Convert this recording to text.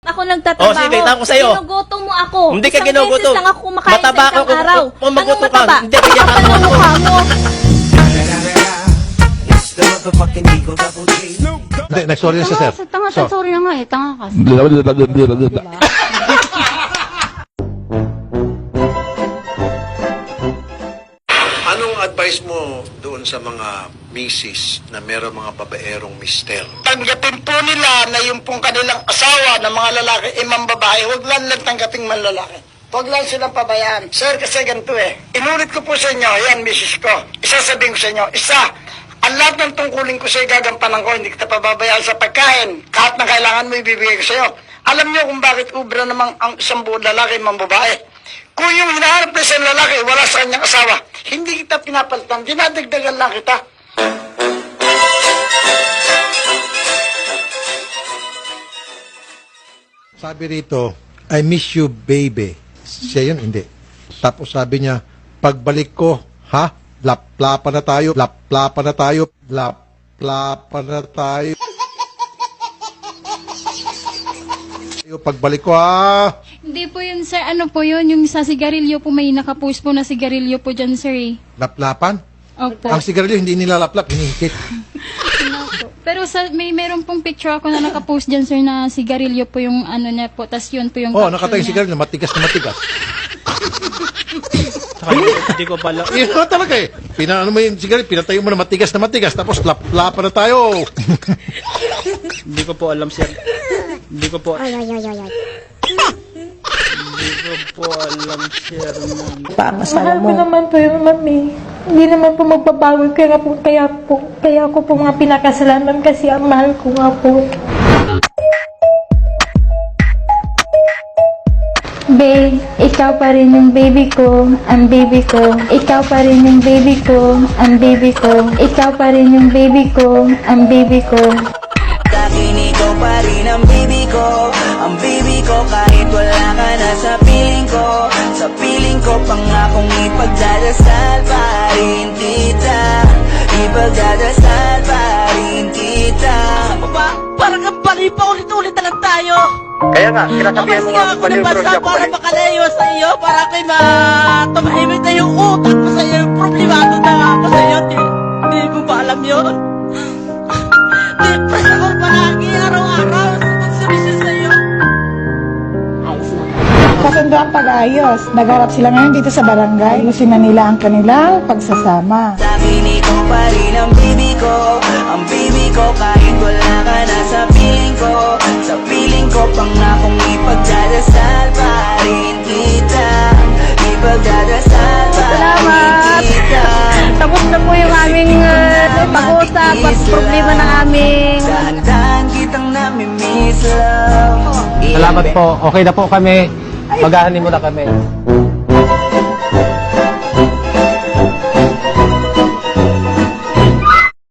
Ako nagtatrabaho. Oh, sige, tama ko sa'yo. Ginugutom mo ako. Hindi ka Isang ginugutom. beses lang ako kumakain Mataba sa isang ka araw. kung magutom Anong ka. mataba? Hindi ka yaman Kapal ng ako. mukha mo. Hindi, nag-sorry na siya, sir. Tanga, sorry na nga eh. Tanga ka. Anong advice mo doon sa mga misis na meron mga babaerong mister? Tanggapin po nila na yung pong kanilang asawa ng mga lalaki ay mambabae. Huwag lang tanggaping man lalaki. Huwag lang silang pabayaan. Sir, kasi ganito eh. Inulit ko po sa inyo, yan, misis ko. Isasabihin ko sa inyo, ang lahat ng tungkulin ko sa'yo gagampanan ko, hindi kita pababayaan sa pagkain. Kahit na kailangan mo, ibibigay ko sa'yo. Alam niyo kung bakit ubra namang ang isang buong lalaki mambabae. Kung yung hinahanap na isang lalaki, wala sa kanyang asawa, hindi kita pinapalitan, dinadagdagan lang kita. Sabi rito, I miss you, baby. Siya yun, hindi. Tapos sabi niya, pagbalik ko, ha? Laplapan na tayo, laplapan na tayo, laplapan na tayo. Pagbalik ko, ha? Hindi po yun, sir. Ano po yun? Yung sa sigarilyo po, may nakapost po na sigarilyo po dyan, sir. Eh. Laplapan? Opo. Ang sigarilyo, hindi nilalaplap, hinihikit. Pero meron pong picture ako na nakapost dyan, sir, na sigarilyo po yung ano niya po. Tas yun po yung Oh, caption nakatayong niya. sigarilyo, matigas na matigas. Saka hindi ko pala. Yun na talaga eh. Ano mo yung sigarilyo, pinatayo mo na matigas, tapos laplapan na tayo. Hindi ko po alam, sir. Hindi ko po. Hindi ko po alam, sir. Mahal ko naman po yung mami. Hindi naman po magbabago. Kaya ako po mga pinakasalanan kasi ang mahal ko nga po. Babe, ikaw pa rin yung baby ko, ang baby ko. Ikaw pa rin yung baby ko, ang baby ko. Ikaw pa rin yung baby ko, ang baby ko. Akin ikaw pa rin ang baby ko kahit wala ka na sa piling ko pangakong ipagdadasal pa rin kita, ipagdadasal pa rin kita. Parang ang bali pa ulit-ulit na lang tayo. Kaya nga, kinakabihan mo nga ako nabasa para makalayo sa iyo, para kay tumahimik na yung utak mo sa iyo, yung problemado na ako sa iyo. Di mo ba alam yun? Depress ako palagi, araw-araw, sa pagsumisyon sa iyo. Kasundo ang pag-ayos. Nagharap sila ngayon dito sa barangay. Ayusin na nila ang kanilang pagsasama. Sabi ikaw pa rin ang baby ko kahit wala ka na sa piling ko pangakong ipagdadasal pa rin kita, ipagdadasal pa rin kita. Tapos na po yung aming pag-uusap at problema ng aming... Dahan-dahan kitang namimiss lang. Salamat po. Okay na po kami. Maghahanin mo na kami.